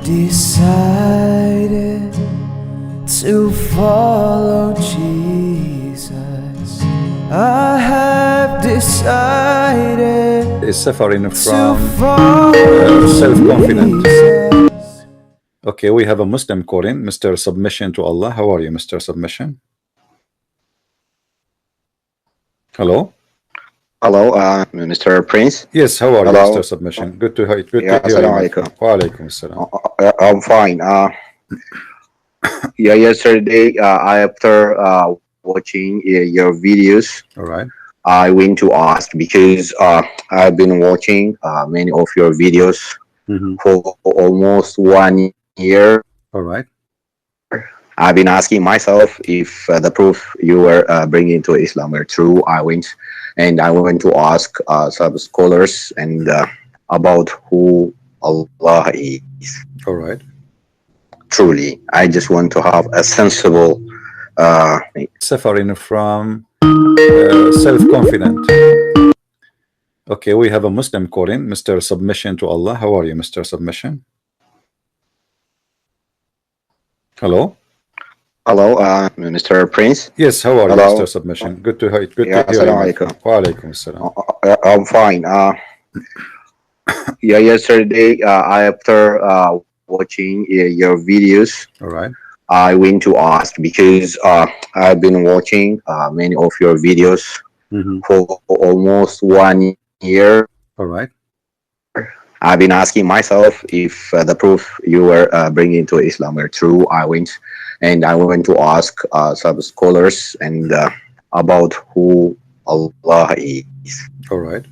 decided to follow Jesus. I have decided is suffering to from follow self-confidence. Jesus. Okay, we have a Muslim calling, Mr. Submission to Allah. How are you, Mr. Submission? Hello? Hello, Mr. Prince. Yes, how are you, Hello. Mr. Submission? Good to hear you. Yeah, Good to hear you. assalamu alaikum. Wa alaikum assalam. I'm fine. Yeah, yesterday after watching your videos, All right. I went to ask because I've been watching many of your videos for almost 1 year. All right. I've been asking myself if the proof you were bringing to Islam were true. I went to ask some scholars and about who Allah is. All right. Truly, I just want to have a sensible Suffering from self-confidence. Okay, we have a Muslim calling, Mr. Submission to Allah. How are you, Mr. Submission? Hello? Hello, Mr. Prince. Yes, how are you, Hello. Mr. Submission? Good to hear you. Good Yeah, to hear assalamu you. alaikum. Wa alaikum assalam. I'm fine. Yeah, yesterday after watching your videos, All right. I went to ask because I've been watching many of your videos for almost 1 year. All right. I've been asking myself if the proof you were bringing to Islam were true. I went to ask some scholars and about who Allah is. All right.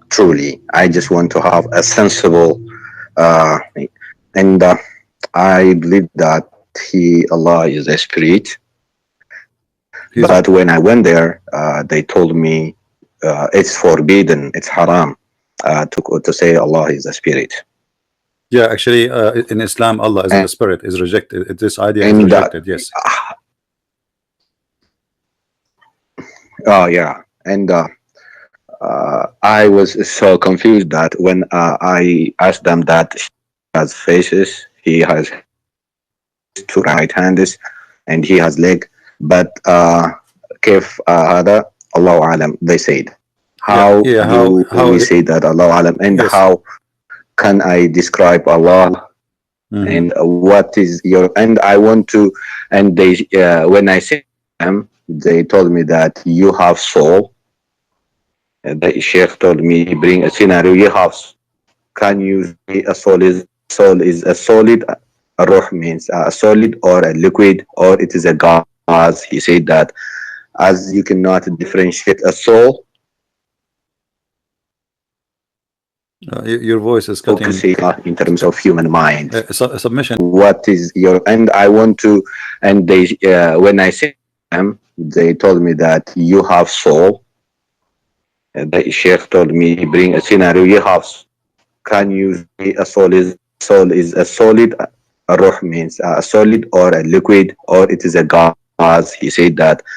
Truly, I just want to have a sensible and I believe that Allah is a spirit. But when I went there, they told me it's forbidden, it's haram to say Allah is a spirit. Yeah, actually, in Islam, Allah is a spirit, is rejected. This idea is rejected. Yes. Oh yeah, and I was so confused that when I asked them that he has faces, he has two right hands, and he has leg, but كيف هذا الله أعلم, they said. How do we say that Allah Alam, and how can I describe Allah, and what is your, and I want to, and they when I say them, they told me that you have soul. The Sheikh told me, bring a scenario, you have, can you say a soul is a solid, a ruh means a solid or a liquid, or it is a gas. He said that as you cannot differentiate a soul, your voice is cutting. In terms of human mind. Submission. What is your, and I want to, and they when I say them, they told me that you have soul. The Sheikh told me, bring a scenario, you have, can you say a soul is a solid, a ruh means a solid or a liquid, or it is a gas. He said that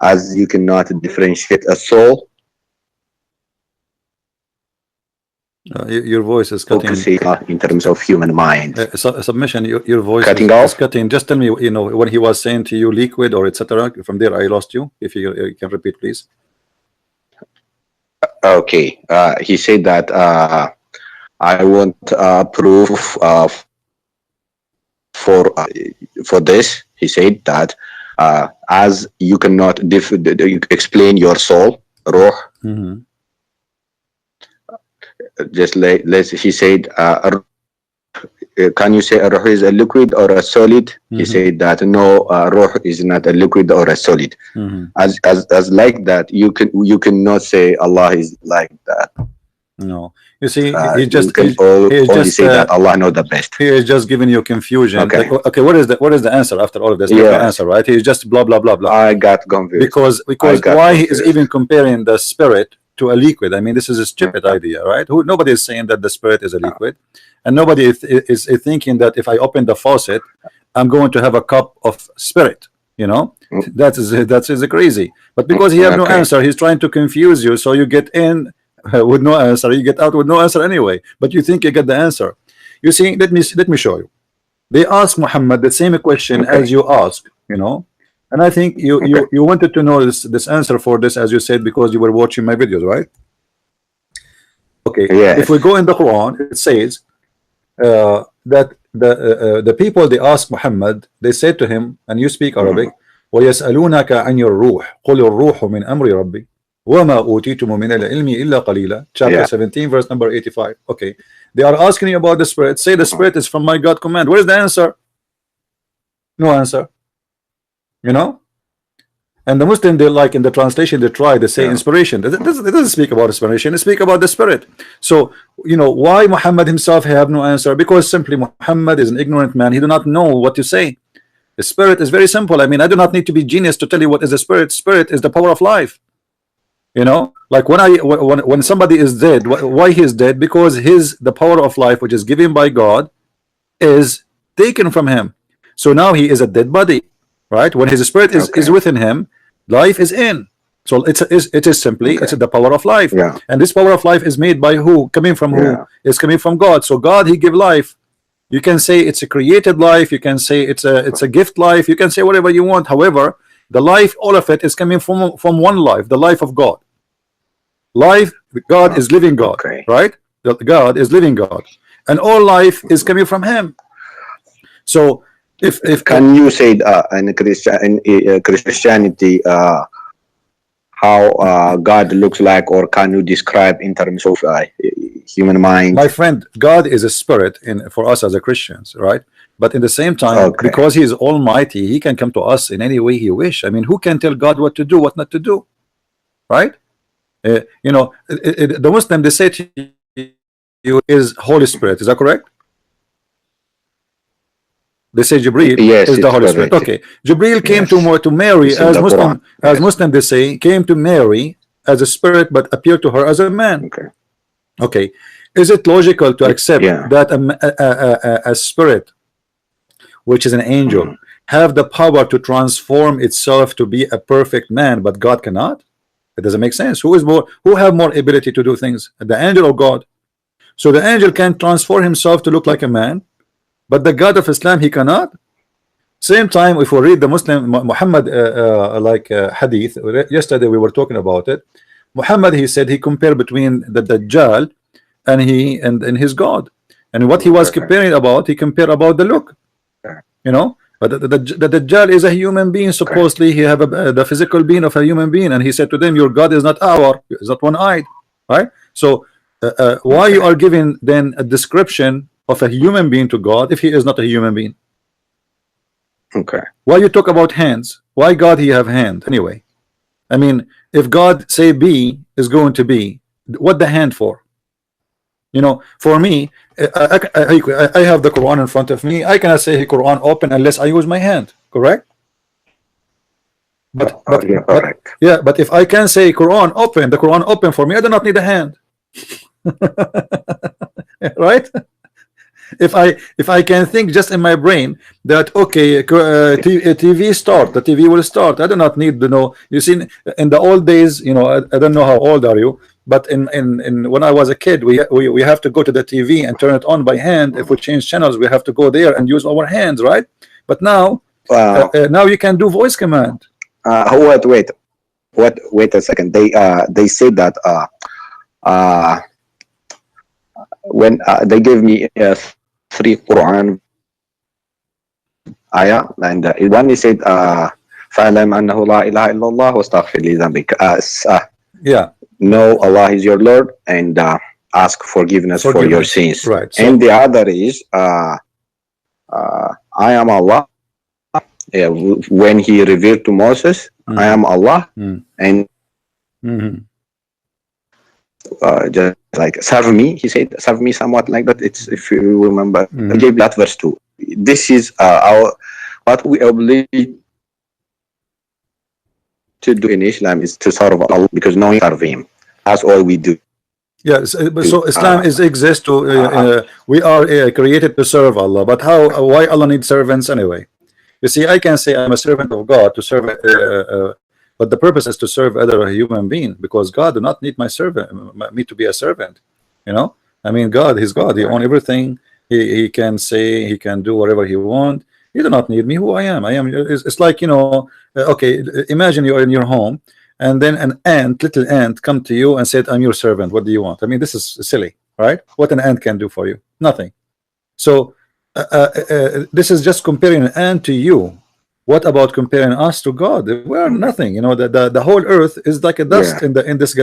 as you cannot differentiate a soul, your voice is cutting. In terms of human mind. Submission, your voice is cutting. Just tell me, when he was saying to you liquid or etc. From there, I lost you. If you can repeat, please. Okay. He said that I want proof for this. He said that as you cannot explain your soul, ruh. Just like he said, can you say a ruh is a liquid or a solid? He said that no, ruh is not a liquid or a solid. As like that, you cannot say Allah is like that. No, you see, he just say that Allah knows the best. He is just giving you confusion. Okay. Like, okay, what is the answer after all of this? Yeah. The answer, right? He's just blah blah blah blah. I got confused. Because why he is even comparing the spirit to a liquid? I mean, this is a stupid idea, right? Nobody is saying that the spirit is a liquid, and nobody is thinking that if I open the faucet, I'm going to have a cup of spirit. That is crazy. But because he have no answer, he's trying to confuse you, so you get in with no answer, you get out with no answer anyway, but you think you get the answer. You see, let me show you. They asked Muhammad the same question as you asked, you know, and I think you wanted to know this answer for this, as you said, because you were watching my videos, right? Okay. Yes. If we go in the Quran, it says that the people, they asked Muhammad, they said to him, and you speak Arabic, وَيَسْأَلُونَكَ عَنِ الرُّوحِ قُلِ الرُّوحُ مِنْ أَمْرِ رَبِّي وَمَا أُوتِيتُمْ مِنَ الْعِلْمِ إِلَّا قَلِيلًا. Chapter 17, verse number 85. Okay. They are asking you about the Spirit. Say the Spirit is from my God command. Where's the answer? No answer. You know? And the Muslim, they like in the translation, they try, they say inspiration. It doesn't speak about inspiration, it speak about the Spirit. So, you know, why Muhammad himself have no answer? Because simply Muhammad is an ignorant man. He do not know what to say. The Spirit is very simple. I mean, I do not need to be genius to tell you what is the Spirit. Spirit is the power of life. You know, like when somebody is dead, why he is dead? Because the power of life, which is given by God, is taken from him. So now he is a dead body, right? When his spirit is within him, life is in. So it is simply it's the power of life. And this power of life is made by who? Coming from who? It's coming from God. So God, he give life. You can say it's a created life. You can say it's a gift life. You can say whatever you want. However, the life, all of it is coming from one life, the life of God. Life, God is living God, right? God is living God, and all life is coming from him. So if can you say in Christianity how God looks like, or can you describe in terms of human mind? My friend, God is a spirit for us as a Christians, right? But in the same time, because he is almighty, he can come to us in any way he wish. I mean, who can tell God what to do, what not to do, right? You know, the Muslim, they say to you is Holy Spirit. Is that correct? They say Jibreel is the Holy Spirit. Okay, Jibreel came to Mary as Muslim they say came to Mary as a spirit, but appeared to her as a man. Okay, is it logical to accept that a spirit, which is an angel, have the power to transform itself to be a perfect man, but God cannot? It doesn't make sense. Who have more ability to do things, the angel or God? So the angel can transform himself to look like a man, but the God of Islam, he cannot. Same time, if we read the Muslim Muhammad hadith, yesterday we were talking about it. Muhammad, he said he compared between the Dajjal and his God, and what he was comparing about, he compared about the look, you know. But the Dajjal is a human being. Supposedly he have the physical being of a human being, and he said to them, your God is not is not one-eyed, right? So why you are giving then a description of a human being to God if he is not a human being? Why you talk about hands? Why God he have hand anyway? I mean, if God say be is going to be, what the hand for? You know, for me, I have the Quran in front of me. I cannot say Quran open unless I use my hand, correct? But if I can say Quran open, the Quran open for me, I do not need a hand. Right? If I can think just in my brain that okay, TV start, the TV will start. I do not need to know. You see, in the old days, you know, I don't know how old are you, but in when I was a kid, we have to go to the TV and turn it on by hand. If we change channels, we have to go there and use our hands, right? But now, now you can do voice command. Wait a second. They said that when they gave me 3 Quran ayah, and one he said فَعْلَمْ أَنَّهُ لَا إِلَهَ إِلَّا اللَّهُ وَاسْتَغْفِرْ لِذَنبِكَ. Know Allah is your Lord, and ask forgiveness for your sins. Right. So, and the other is I am Allah. When he revealed to Moses, I am Allah, and just like serve me, he said serve me, somewhat like that. It's, if you remember, I gave that verse too. This is what we obliged to do in Islam is to serve Allah, because no one serve him. That's all we do. Yes, so Islam exists to we are created to serve Allah, but why Allah needs servants anyway? You see, I can say I'm a servant of God to serve but the purpose is to serve other human being, because God do not need me to be a servant. You know, I mean, God, he's God. He owns everything. He can say, he can do whatever he want. You do not need me. Who I am. It's like, you know, okay, imagine you are in your home and then an ant, little ant, come to you and said, I'm your servant. What do you want? I mean, this is silly, right? What an ant can do for you? Nothing. So this is just comparing an ant to you. What about comparing us to God? We are nothing. You know, the whole earth is like a dust Yeah. in this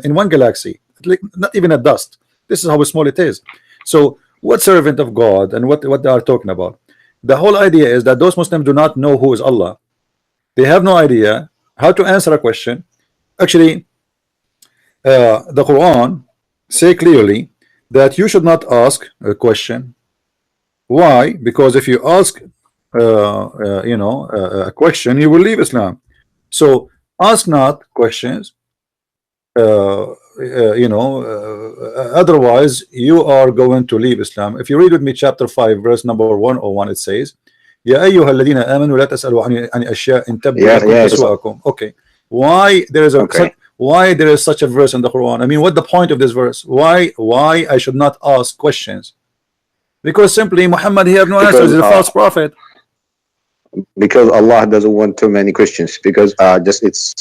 in one galaxy. Like not even a dust. This is how small it is. So what servant of God and what they are talking about? The whole idea is that those Muslims do not know who is Allah. They have no idea how to answer a question. Actually, the Quran say clearly that you should not ask a question. Why? Because if you ask a question, you will leave Islam. So ask not questions. Otherwise you are going to leave Islam. If you read with me chapter 5 verse number 101, it says يا أيها الذين آمنوا لا تسألوا عن أشياء إن تبدو لكم تسؤكم. Okay, why there is why there is such a verse in the Quran? I mean, what the point of this verse? Why I should not ask questions? Because simply Muhammad, he have no answers. He's a false prophet. Because Allah doesn't want too many questions. Because just it's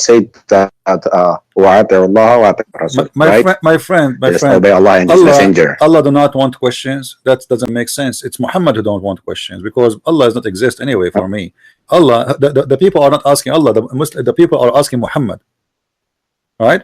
said that my friend, obey Allah and His Messenger. Allah do not want questions. That doesn't make sense. It's Muhammad who don't want questions, because Allah does not exist anyway for me. Allah, the people are not asking Allah. The people are asking Muhammad, right?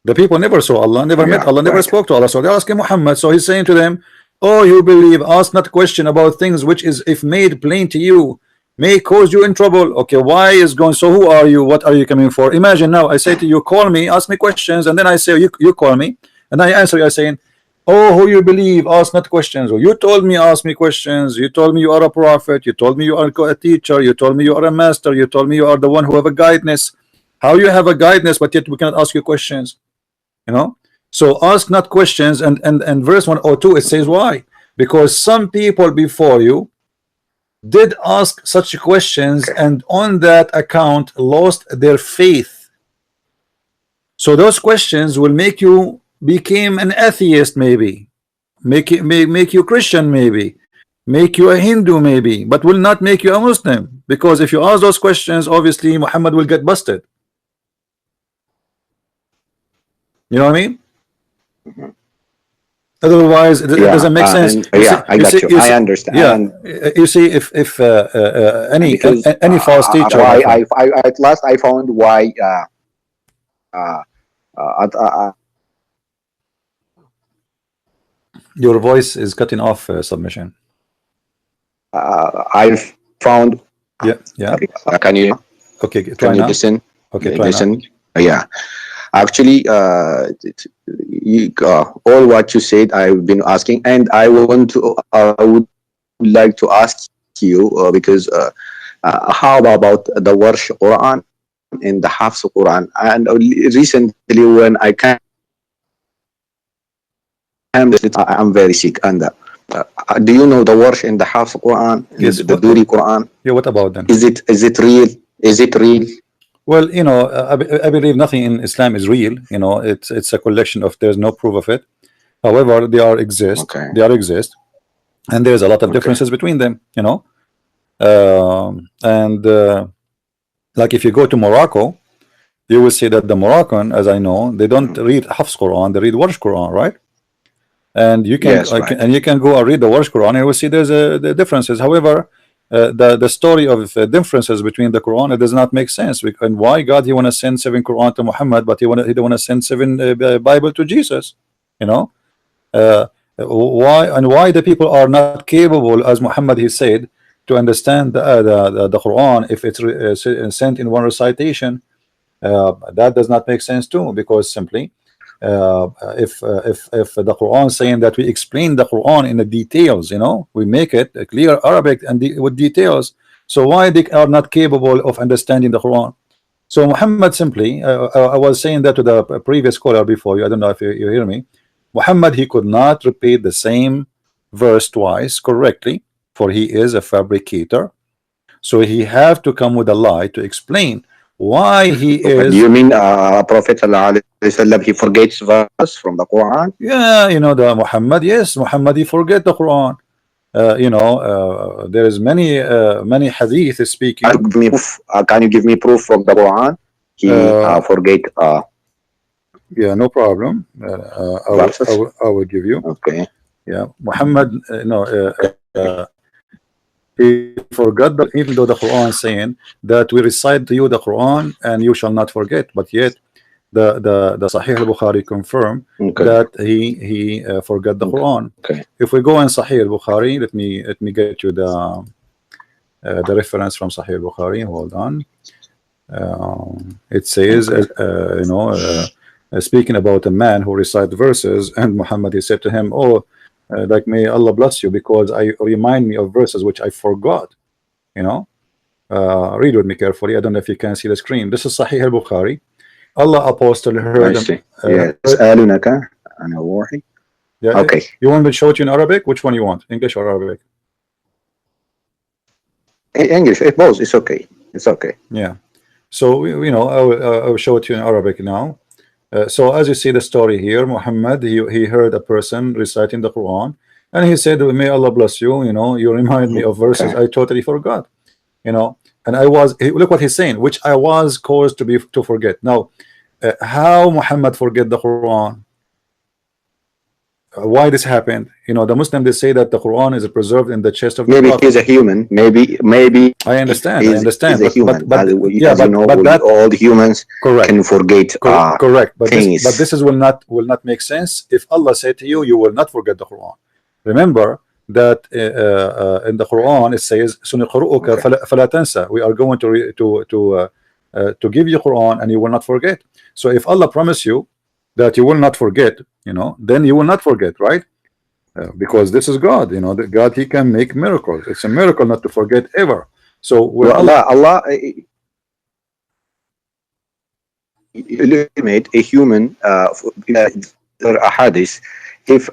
The people never saw Allah, never met Allah, never spoke to Allah, so they're asking Muhammad. So he's saying to them, oh, you believe, ask not question about things which is, if made plain to you, may cause you in trouble. Okay, why is going? So who are you? What are you coming for? Imagine now I say to you, call me, ask me questions, and then I say you call me, and I answer you, I saying, oh, who you believe, ask not questions. Or you told me ask me questions. You told me you are a prophet. You told me you are a teacher. You told me you are a master. You told me you are the one who have a guidance. How you have a guidance, but yet we cannot ask you questions? You know. So ask not questions, and verse 102 it says why? Because some people before you did ask such questions, and on that account lost their faith. So those questions will make you become an atheist, maybe make you Christian, maybe make you a Hindu, maybe, but will not make you a Muslim, because if you ask those questions, obviously Muhammad will get busted. You know what I mean? Otherwise it doesn't make sense. I understand. Yeah, you see, if any false teacher, at last I found why your voice is cutting off, submission. I found. Yeah. Can you? Okay. Can you listen? Okay. Listen. Yeah. Actually, all what you said, I've been asking, and I would like to ask you because how about the Warsh Quran and the Hafs Quran? And recently, when I came, I'm very sick. And do you know the Warsh and the Hafs Quran? Yes. The Duri Quran. Yeah. What about them? Is it real? Is it real? Well, you know, I believe nothing in Islam is real. You know, it's a collection of, there's no proof of it. However, they are exist. Okay. They are exist, and there's a lot of differences between them. You know, like if you go to Morocco, you will see that the Moroccan, as I know, they don't read Hafs Quran, they read Warsh Quran, right? And you can and you can go and read the Warsh Quran, and you will see there's the differences. However, the story of differences between the Quran, it does not make sense. And why God he want to send 7 Quran to Muhammad, but he don't want to send 7 Bible to Jesus? You know, why the people are not capable, as Muhammad he said, to understand the Quran if it's sent in one recitation? That does not make sense too, because simply if the Quran saying that we explain the Quran in the details, you know, we make it a clear Arabic and with details, so why they are not capable of understanding the Quran? So Muhammad simply, I was saying that to the previous caller before you, I don't know if you hear me. Muhammad, he could not repeat the same verse twice correctly, for he is a fabricator. So he have to come with a lie to explain why he is. You mean Prophet ﷺ wasallam, he forgets verse from the Quran. Yeah, you know, the Muhammad, yes, Muhammad, he forget the Quran. There is many hadith speaking. Can you give me proof from the Quran? He forget Yeah, no problem. verses. I will give you. Okay. Yeah, Muhammad, he forgot that, even though the Quran is saying that we recite to you the Quran and you shall not forget, but yet the Sahih al-Bukhari confirm that he forgot the Quran. Okay. If we go in Sahih al-Bukhari, let me get you the reference from Sahih al-Bukhari. Hold on. It says, speaking about a man who recites verses, and Muhammad, he said to him, oh, like, may Allah bless you, because I remind me of verses which I forgot. You know, read with me carefully. I don't know if you can see the screen. This is Sahih al-Bukhari. Allah apostle heard them. Yeah, okay. You want me to show it you in Arabic? Which one you want, English or Arabic? English, both. It's okay. It's okay. Yeah. So you know, I will show it to you in Arabic now. So as you see the story here, Muhammad, he heard a person reciting the Quran, and he said, may Allah bless you, you know, you remind me of verses I totally forgot, you know, and look what he's saying, which I was caused to forget. Now, how Muhammad forget the Quran? Why this happened? You know, the Muslim, they say that the Quran is preserved in the chest of the maybe Prophet. He's a human. Maybe I understand. He's a human. But all humans can forget correct. But things. this is will not make sense if Allah said to you, you will not forget the Quran. Remember that in the Quran it says, "Suniqru'uka fala tansa." We are going to give you Quran and you will not forget. So if Allah promised you that you will not forget, you know, then you will not forget, right? Because this is God, you know, that God, he can make miracles. It's a miracle not to forget ever. So when Allah eliminate a human a hadith, if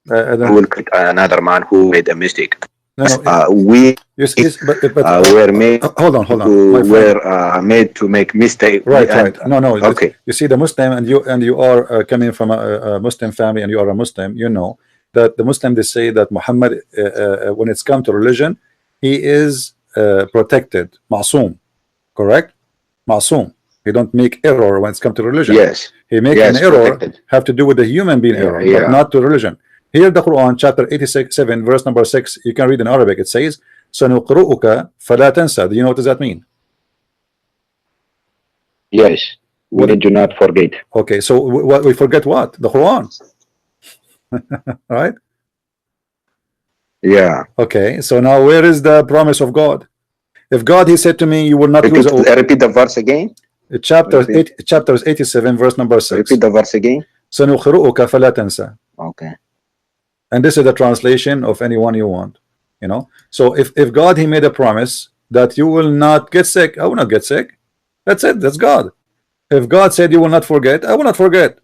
will create another man who made a mistake. We were made. Hold on. We're made to make mistake. Right. No. Okay. You see, the Muslim, and you are coming from a Muslim family, and you are a Muslim. You know that the Muslim, they say that Muhammad, when it's come to religion, he is protected, ma'soom, correct? Ma'soom. He don't make error when it's come to religion. Yes. He make an error have to do with the human being error, but not to religion. Here the Quran, chapter 87, verse number 6, you can read in Arabic. It says, "Sanuqru'uka fala tansa." Do you know what does that mean? Yes. We do not forget. Okay, so we forget what? The Quran. Right? Yeah. Okay, so now where is the promise of God? If God, he said to me, you will not repeat the verse again. Chapters 87, verse number 6. Repeat the verse again. "Sanuqru'uka fala tansa." Okay. And this is the translation of anyone you want, you know. So if God, he made a promise that you will not get sick, I will not get sick. That's it. That's God. If God said you will not forget, I will not forget.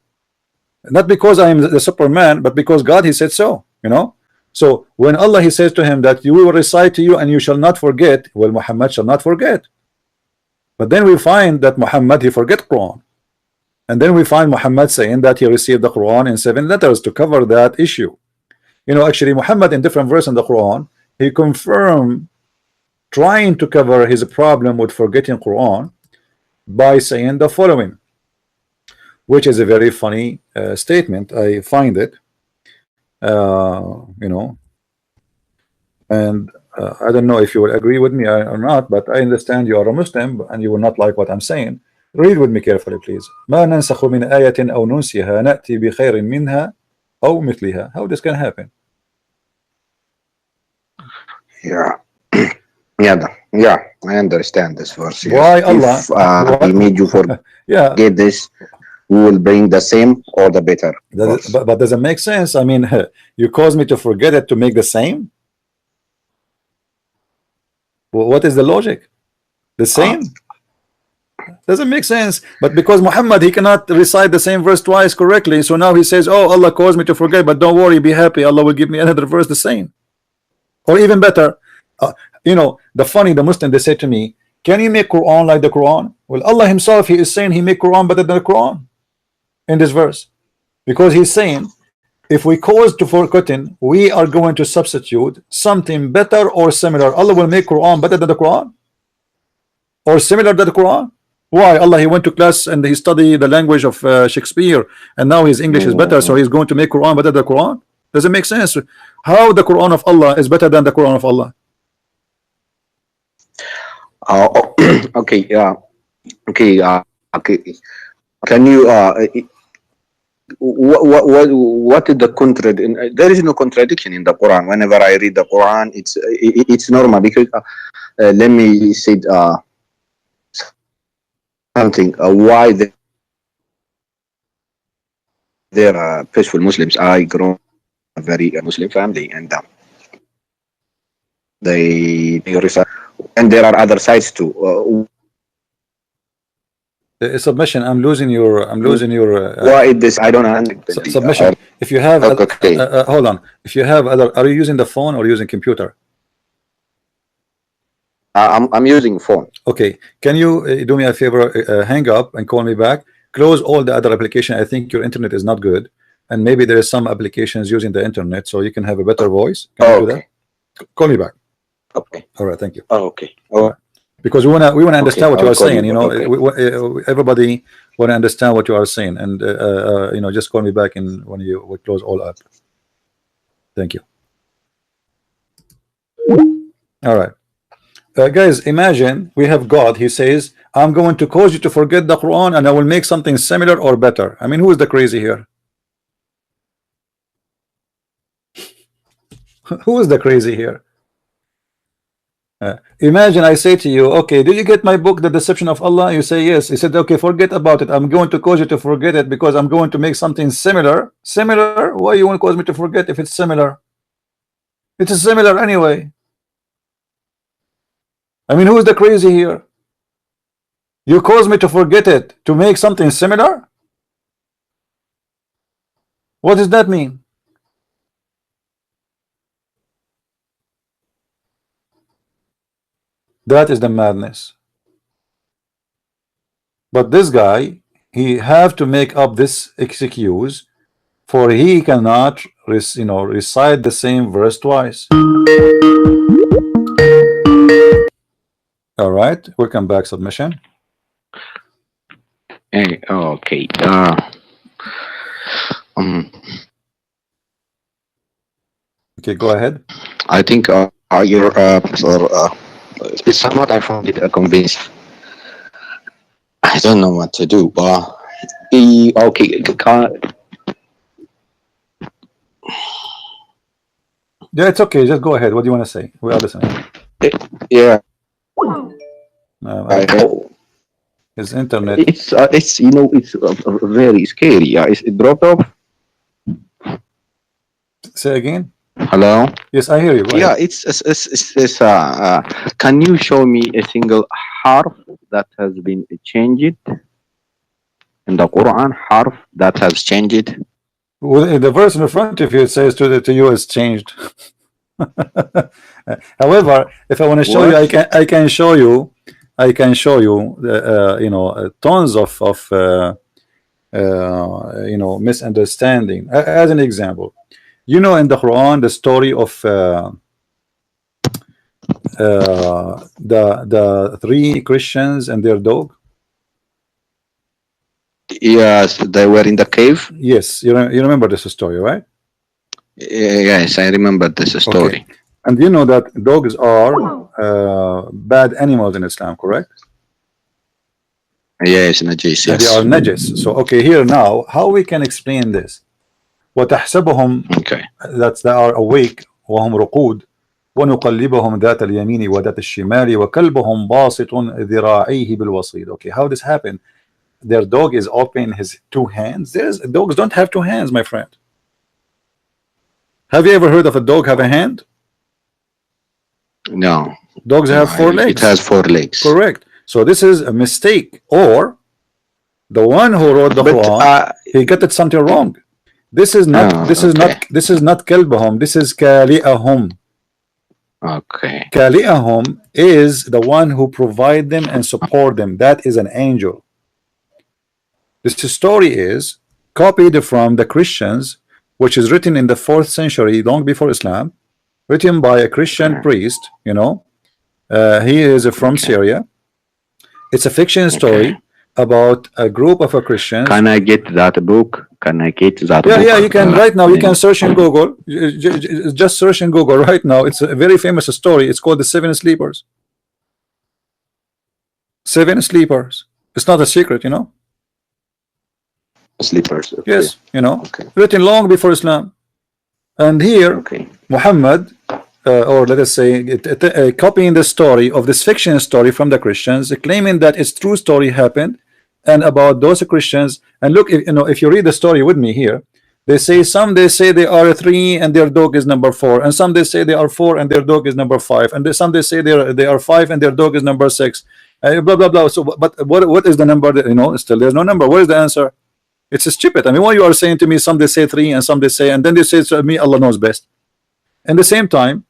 Not because I am the Superman, but because God, he said so, you know. So when Allah, he says to him that you will recite to you and you shall not forget, well, Muhammad shall not forget. But then we find that Muhammad, he forget Quran. And then we find Muhammad saying that he received the Quran in 7 letters to cover that issue. You know, actually, Muhammad in different verses in the Quran, he confirmed trying to cover his problem with forgetting Quran by saying the following, which is a very funny statement. I find it, you know, and I don't know if you will agree with me or not, but I understand you are a Muslim and you will not like what I'm saying. Read with me carefully, please. ما ننسخ من آية أو ننسها نأتي بخير منها أو مثلها. How this can happen? Yeah. Yeah, I understand this verse. Yes. Why Allah? If He made you forget this, we will bring the same or the better. But does it make sense? I mean, you cause me to forget it to make the same? Well, what is the logic? The same? Doesn't make sense. But because Muhammad, he cannot recite the same verse twice correctly, so now he says, oh, Allah caused me to forget, but don't worry, be happy, Allah will give me another verse the same. Or even better, you know, the Muslim, they say to me, Can you make Quran like the Quran? Well, Allah himself, he is saying he make Quran better than the Quran in this verse, because he's saying if we cause to forgotten, we are going to substitute something better or similar. Allah will make Quran better than the Quran or similar to the Quran. Why? Allah, he went to class and he studied the language of Shakespeare, and now his English is better, so he's going to make Quran better than the Quran? Doesn't make sense. How the Quran of Allah is better than the Quran of Allah? Okay. Okay. Okay. Can you what is the contradiction? There is no contradiction in the Quran. Whenever I read the Quran, it's normal, because let me say something. Why they're peaceful Muslims? I grew up in a very Muslim family, and they recite, and there are other sides too. Submission. I'm losing your. Why is this? I don't understand. Submission. If you have, Okay. hold on. If you have other, are you using the phone or using computer? I'm using phone. Okay. Can you do me a favor? Hang up and call me back. Close all the other application. I think your internet is not good, and maybe there is some applications using the internet, so you can have a better voice. Can you do that? Call me back. Okay. All right. Thank you. Okay. All right. Because we wanna understand what you are saying. You know, Okay. everybody wanna understand what you are saying, and you know, just call me back in when you close all up. Thank you. All right, guys. Imagine we have God. He says, "I'm going to cause you to forget the Quran, and I will make something similar or better." I mean, who is the crazy here? Who is the crazy here? Imagine I say to you, okay, did you get my book, The Deception of Allah? You say yes. He said, okay, forget about it. I'm going to cause you to forget it because I'm going to make something similar. Similar? Why you want to cause me to forget if it's similar? It is similar anyway. I mean, who is the crazy here? You cause me to forget it to make something similar? What does that mean? That is the madness. But this guy, he have to make up this excuse, for he cannot recite the same verse twice. All right, welcome back. Submission. Okay. Okay, go ahead. I think you're it's somewhat, I found it convinced. I don't know what to do. Okay. Yeah, it's okay. Just go ahead. What do you want to say? We are listening. Yeah. His internet. It's you know, it's very scary. Yeah. It dropped off. Say again. Hello. Yes, I hear you. Go Yeah, ahead. it's can you show me a single harf that has been changed in the Quran? Harf that has changed. Well, the verse in the front of you, it says to you is changed. However, if I want to show you, I can show you. I can show you tons of misunderstanding. As an example, in the Quran, the story of the 3 Christians and their dog. Yes, they were in the cave. Yes, you remember this story, right? Yes, I remember this story. Okay. And you know that dogs are bad animals in Islam, correct? Yes, najis. Yes, they are najis. So okay, here now, how we can explain this? وتحسبهم, okay, that they are awake, وهم رقود, ونقلبهم ذات اليمين وذات الشمال وكلبهم باسط ذراعيه بالوصيد. Okay, how this happened? Their dog is opening his 2 hands. Dogs don't have 2 hands, my friend. Have you ever heard of a dog have a hand? No. Dogs have 4 legs. It has 4 legs. Correct. So this is a mistake, or the one who wrote the Quran, he got it something wrong. This is not. This is not. This is not kalbahum. This is kali'ahum. Okay. Kali'ahum is the one who provide them and support them. That is an angel. This story is copied from the Christians, which is written in the 4th century, long before Islam, written by a Christian Okay. priest. You know, he is from Okay. Syria. It's a fiction Okay. story about a group of Christians. Can I get that book? Can I get that Yeah, book? yeah, you can right now. You can Name? search in Google. Just search in Google right now. It's a very famous story. It's called the Seven Sleepers. Seven Sleepers. It's not a secret, you know. Sleepers. Okay. Yes, you know, Okay. written long before Islam. And here, Okay. Muhammad, or let us say, copying the story of this fiction story from the Christians, claiming that its true story happened, and about those Christians. And look, if, you know, if you read the story with me here, they say they say they are 3 and their dog is number 4, and some they say they are 4 and their dog is number 5, and some they say they are 5 and their dog is number 6. Blah blah blah. So, but what is the number? That, you know, still there's no number. What is the answer? It's stupid. I mean, what you are saying to me, some they say 3 and some they say, and then they say to me, Allah knows best. And the same time,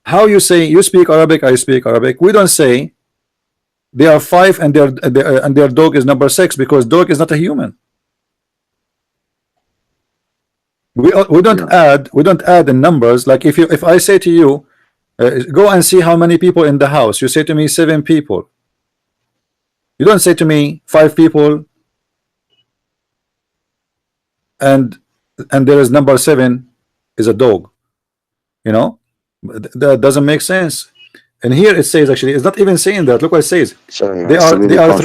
how you say you speak Arabic, I speak Arabic. We don't say they are 5 and their dog is number 6, because dog is not a human. We don't add the numbers. Like if I say to you, go and see how many people in the house, you say to me 7 people. You don't say to me 5 people and there is number 7 is a dog. You know, that doesn't make sense. And here it says, actually, it's not even saying that. Look what it says. Sorry, They are 3 and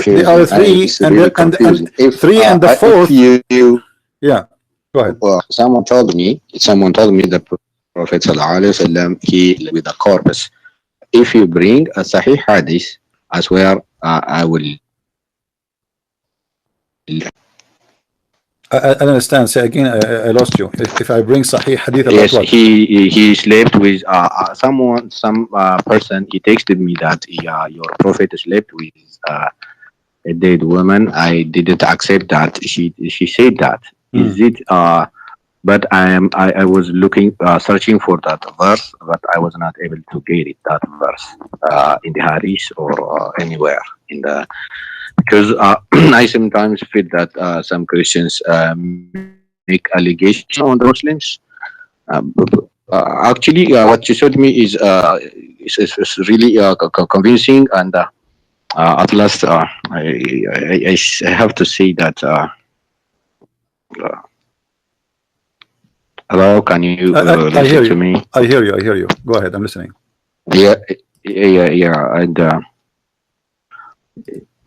3 and the 4th. Yeah, go ahead. Someone told me the Prophet ﷺ, he with the corpus. If you bring a Sahih Hadith, I swear I will. I understand. Say again. I lost you. If I bring Sahih Hadith about Yes, what? he slept with some person. He texted me that your prophet slept with a dead woman. I didn't accept that. She said that. Is it? But I was looking searching for that verse, but I was not able to get it. That verse in the Hadith or anywhere in the. Because I sometimes feel that some Christians make allegations on the Muslims. Actually, what you showed me is really convincing, and at last, I have to say that. Hello, can you I hear listen you. to me? I hear you. I hear you. Go ahead. I'm listening. Yeah, and.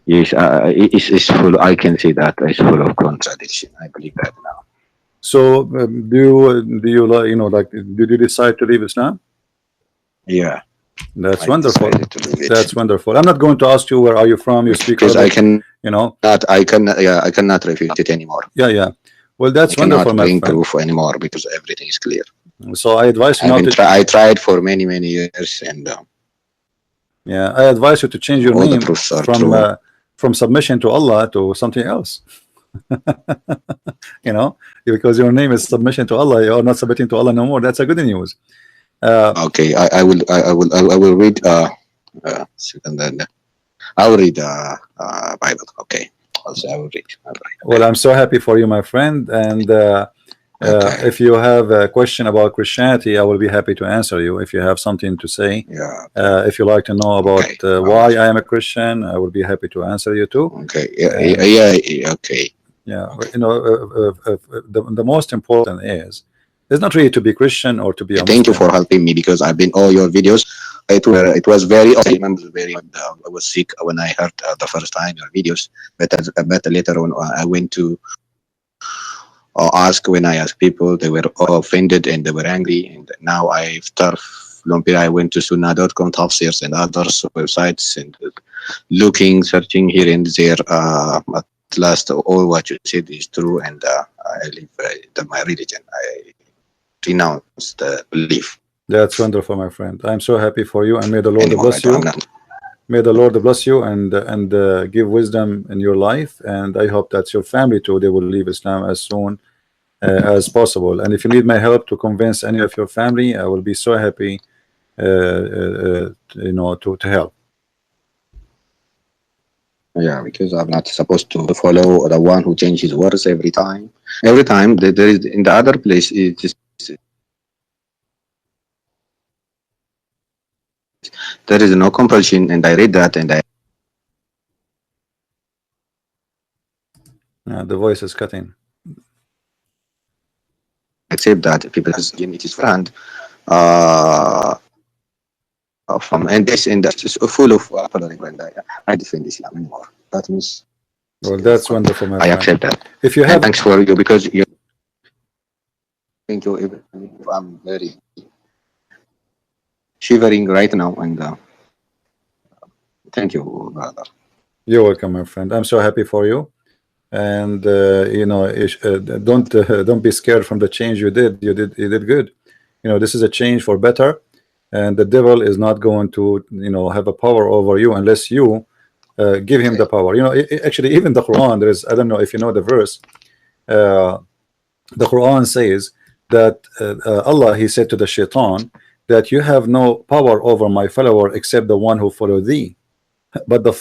Yes, it's full. I can see that it's full of contradiction. I believe that now. So, do you like, you know, like, did you decide to leave Islam? Yeah, That's I wonderful. decided to leave it. That's wonderful. I'm not going to ask you where are you from. You speak Because Arabic. I can You know. I cannot refute it anymore. Yeah, yeah. Well, that's I wonderful, cannot my bring friend. proof anymore because everything is clear. So I advise you not to. I tried for many years, and Yeah, I advise you to change your all the name proofs are true. from submission to Allah to something else. You know, because your name is submission to Allah, you're not submitting to Allah no more. That's a good news. Okay, I will read. Second, I will read Bible. Okay, also I will read. Well, I'm so happy for you, my friend. And Okay. if you have a question about Christianity, I will be happy to answer you. If you have something to say, Yeah. if you like to know about Okay. why I am a Christian, I will be happy to answer you too. Okay. Yeah. Okay. Yeah, you know, the most important is it's not really to be Christian or to be a Thank you Muslim. for helping me because I've been all your videos. It was very awesome. I remember very I was sick when I heard the first time your videos, but later on I went to ask when I asked people, they were offended and they were angry. And now after long period, I went to Sunnah.com, Tafsirs, and other websites and searching here and there. At last, all what you said is true, and I live my religion. I renounce the belief. That's wonderful, my friend. I'm so happy for you, and may the Lord Anymore. bless you. May the Lord bless you and give wisdom in your life. And I hope that your family too, they will leave Islam as soon as possible. And if you need my help to convince any of your family, I will be so happy to hell. Yeah, because I'm not supposed to follow the one who changes words every time. Every time there is in the other place, it just there is no compulsion, and I read that, and I The voice is cutting. accept that people has it is friend. Uh, from and this and that's just full of following, and I defend Islam anymore. That means Well, that's wonderful, my I friend. accept that. If you And have, thanks for you because you. Thank you. Even if I'm very shivering right now, and thank you, brother. you're welcome, my friend. I'm so happy for you. And don't be scared from the change you did. You did good. This is a change for better, and the devil is not going to have a power over you unless you give him the power. Actually, even the Quran, there is, I don't know if you know the verse. The Quran says that Allah, he said to the shaitan that you have no power over my follower except the one who follow thee. But the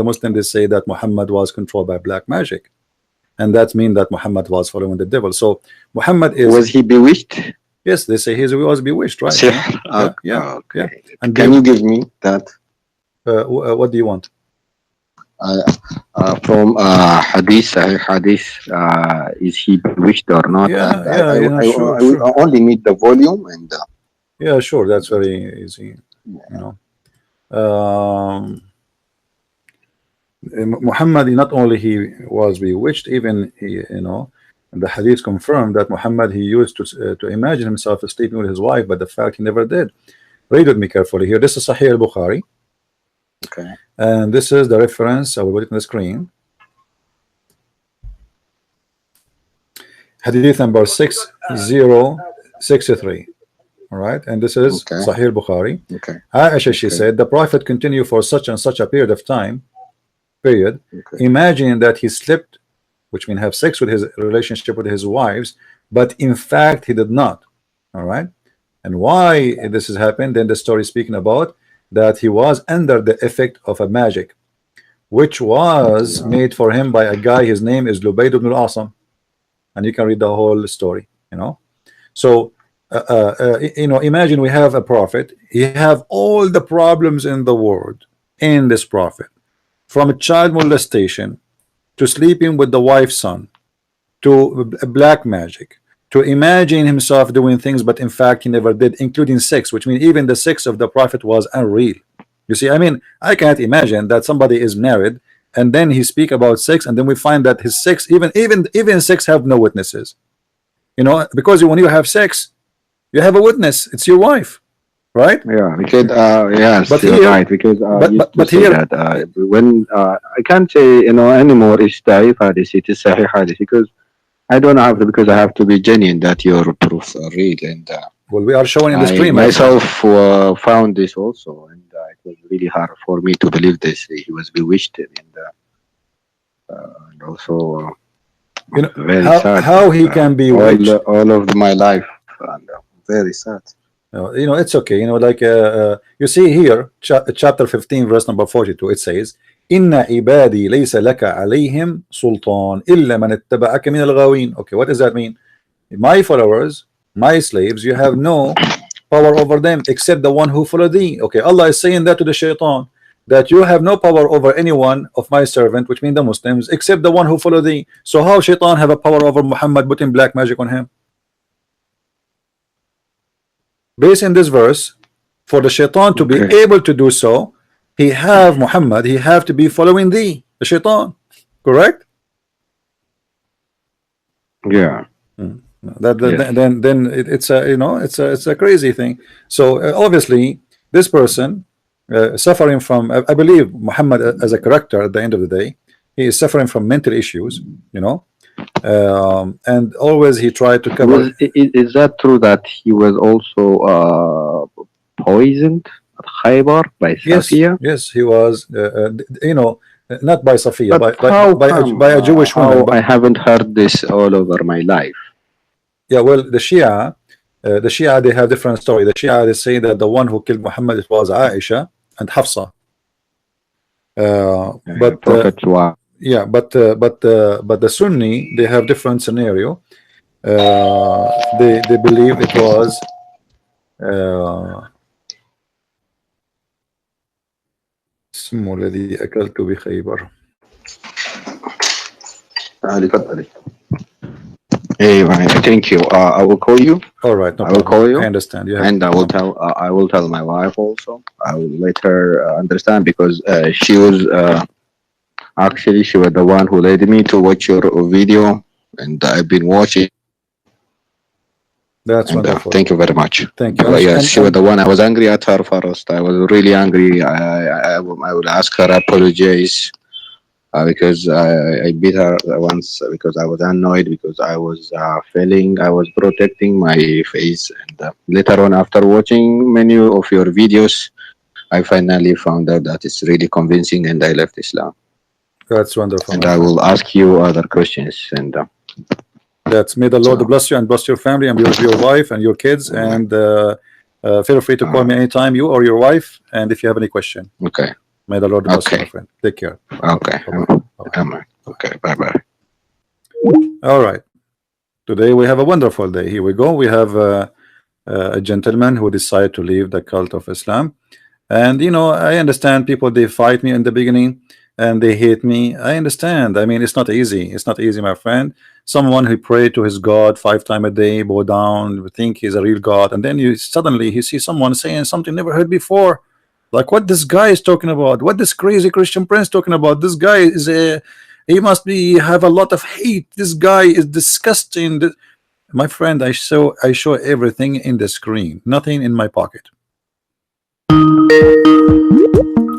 Muslims, they say that Muhammad was controlled by black magic, and that means that Muhammad was following the devil. So Muhammad is, Was he bewitched? yes, they say he was bewitched, right? Sihr. Yeah. Okay. And Can you give me that? what do you want? From Hadith, Sahih Hadith, is he bewitched or not? Yeah, And yeah, sure, I only need the volume and. Yeah, sure, that's very easy. Muhammad, not only he was bewitched, even the hadith confirmed that Muhammad, he used to imagine himself sleeping with his wife, but the fact he never did. Read with me carefully here. This is Sahih al-Bukhari. Okay. And this is the reference. I will put it on the screen. Hadith number 6063. All right, and this is Sahih al-Bukhari. Okay. Aisha, she said, the Prophet continued for such and such a period of time. Imagining that he slept, which means have sex with his relationship with his wives, but in fact he did not. All right, and why this has happened? Then the story speaking about that he was under the effect of a magic, which was made for him by a guy. His name is Lubayd ibn al-Asam, and you can read the whole story. So imagine we have a prophet. He have all the problems in the world in this prophet. From child molestation to sleeping with the wife's son to black magic to imagine himself doing things but in fact he never did, including sex, which means even the sex of the prophet was unreal. You see, I mean, I can't imagine that somebody is married and then he speak about sex and then we find that his sex, even sex have no witnesses. Because when you have sex you have a witness, it's your wife. Right? Yeah, because yes, but you're here, right. Because but here, that when I can't say anymore, it's Sahih Hadith, it is Sahih Hadith because I don't have to, because I have to be genuine that your proofs are real. And well, we are showing in the I screen. myself found this also, and it was really hard for me to believe this. He was bewitched, and also very sad. How he can be all of my life, and very sad. It's okay. You see here, chapter 15, verse number 42. It says, "Inna ibadi laysa laka alayhim sultan illa man ittaba'aka min al-ghawin." Okay, what does that mean? My followers, my slaves, you have no power over them except the one who follow thee. Okay, Allah is saying that to the shaitan, that you have no power over anyone of my servant, which means the Muslims, except the one who follow thee. So how shaitan have a power over Muhammad putting black magic on him? Based in this verse, for the shaitan to be able to do so, he have Muhammad, he have to be following thee, the shaitan, correct? Yeah. Then it's a crazy thing. So obviously this person suffering from, I believe Muhammad as a character at the end of the day, he is suffering from mental issues, and always he tried to cover. Is that true that he was also poisoned at Khaybar by Safiya? Yes, he was. Not by Safiya, by a Jewish woman. I haven't heard this all over my life. Yeah, well, the Shia, The Shia, they have different story. The Shia, they say that the one who killed Muhammad, it was Aisha and Hafsa. Prophet wa. Yeah, but the Sunni, they have different scenario. They believe it was اسمه الذي أكلت بخيبر. Hey, right. Thank you. I will call you. All right, no I will problem. call you. I understand. You have And I will tell. I will tell my wife also. I will let her understand because she was actually she was the one who led me to watch your video, and I've been watching. That's And, wonderful. thank you very much. Thank you. Yes, she was the one. I was angry at her first. I was really angry. I would ask her apologize because I beat her once because I was annoyed because I was feeling I was protecting my face. And later on, after watching many of your videos, I finally found out that it's really convincing, and I left Islam. That's wonderful. And I will ask you other questions. And that's may the Lord bless you and bless your family and your wife and your kids. And feel free to call me anytime, you or your wife. And if you have any question, okay. May the Lord bless you, my friend. Take care. Okay. Bye-bye. Okay. Bye. All right. Today we have a wonderful day. Here we go. We have a gentleman who decided to leave the cult of Islam. And you know, I understand people, they fight me in the beginning and they hate me. I understand. I mean, it's not easy. It's not easy, my friend. Someone who prayed to his God 5 times a day, bow down, think he's a real God, and then you suddenly see someone saying something never heard before. Like what this guy is talking about, what this crazy Christian prince talking about. This guy is he must be have a lot of hate. This guy is disgusting. My friend, I show everything in the screen, nothing in my pocket.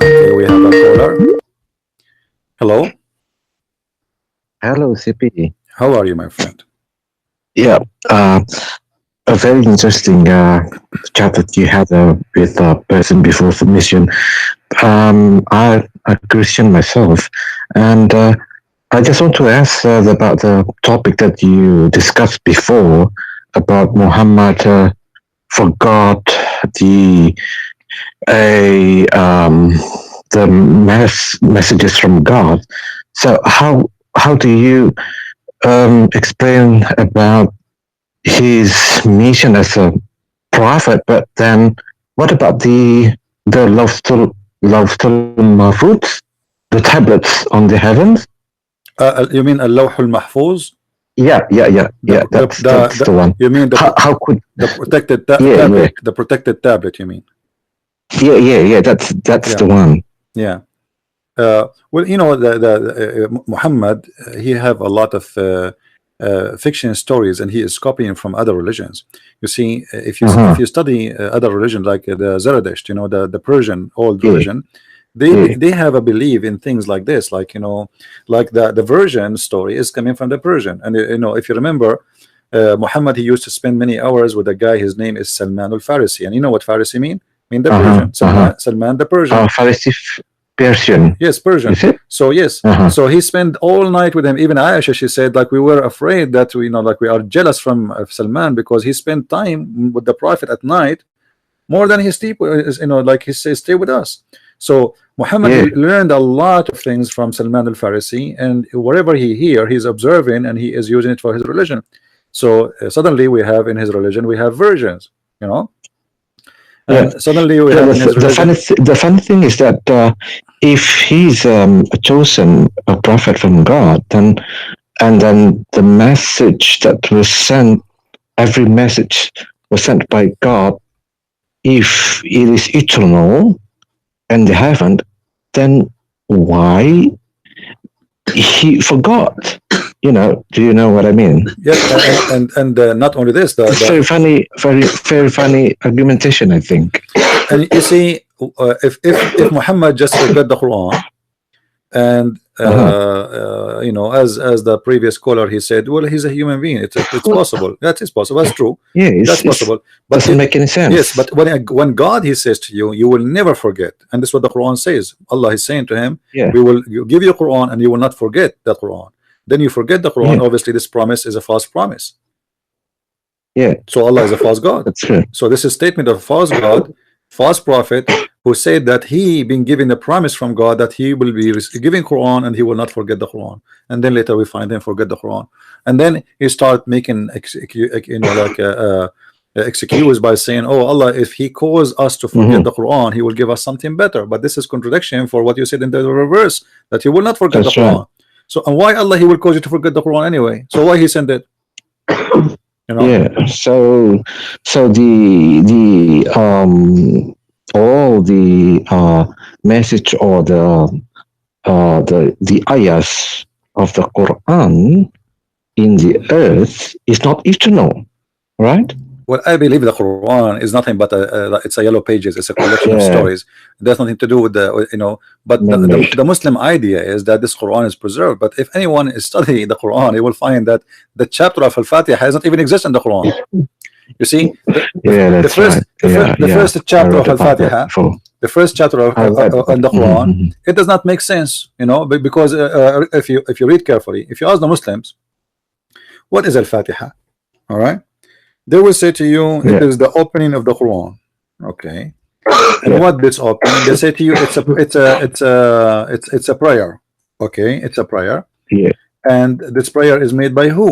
Okay, we have a caller. Hello. Hello, CP. How are you, my friend? Yeah, a very interesting chat that you had with a person before submission. I'm a Christian myself, and I just want to ask about the topic that you discussed before about Muhammad forgot the messages from God. So how do you explain about his mission as a prophet, but then what about the Mahfuz, the tablets on the heavens? You mean al-Lawh al-Mahfuz? Yeah. That's the one. You mean how could the protected tablet? The protected tablet, you mean? Yeah. That's the one. Yeah. Well, you know, the Muhammad, he have a lot of fiction stories, and he is copying from other religions. You see, if you study other religions like the Zoroastrian, you know, the Persian old religion, they have a belief in things like this, like, you know, like the version story is coming from the Persian. And you know, if you remember, Muhammad, he used to spend many hours with a guy, his name is Salman al-Farisi, and you know what Farisi mean? I mean the Persian. Salman the Persian. Farisi Persian. Yes, Persian. Is it? So yes, so he spent all night with him. Even Aisha, she said, like, we were afraid that we, you know, like we are jealous from Salman because he spent time with the Prophet at night more than his sleep, you know, like he says, stay with us. So Muhammad learned a lot of things from Salman al-Farisi, and whatever he hear, he's observing and he is using it for his religion. So suddenly we have in his religion, we have versions, you know. And suddenly we have in his religion. The funny thing is that if he's a chosen a prophet from God, then the message that was sent, every message was sent by God. If it is eternal and they haven't, then why he forgot? You know, do you know what I mean? Yes, and not only this, it's very funny argumentation, I think. And you see, if Muhammad just forgot the Quran, and you know, as the previous caller, he said, well, he's a human being. It's possible. That is possible. That's true. Yeah, that's possible. But doesn't make any sense. Yes, but when God, he says to you, you will never forget, and this is what the Quran says. Allah is saying to him, we will give you Quran, and you will not forget the Quran. Then you forget the Quran. Obviously, this promise is a false promise. Yeah, So Allah is a false God. that's true. So this is a statement of false God, false prophet, who said that he been given a promise from God that he will be giving Quran and he will not forget the Quran. And then later we find him forget the Quran. And then he start making excuse by saying, oh Allah, if he calls us to forget the Quran, he will give us something better. But this is contradiction for what you said in the reverse, that he will not forget That's the Quran. right. So and why Allah he will cause you to forget the Quran anyway? So why he sent it? You know? Yeah. So all the message or the ayahs of the Quran in the earth is not eternal, right? Well, I believe the Quran is nothing but it's a yellow pages. It's a collection of Yeah. stories. It has nothing to do with the But the Muslim idea is that this Quran is preserved. But if anyone is studying the Quran, he will find that the chapter of Al-Fatiha has not even exist in the Quran. You see, the first chapter of Al-Fatiha, the first chapter of in the Quran, it does not make sense. Because if you read carefully, if you ask the Muslims, what is Al-Fatiha? All right. They will say to you, it is the opening of the Quran. Okay. And what this opening? They say to you, it's a prayer. Okay, it's a prayer. Yeah. And this prayer is made by who?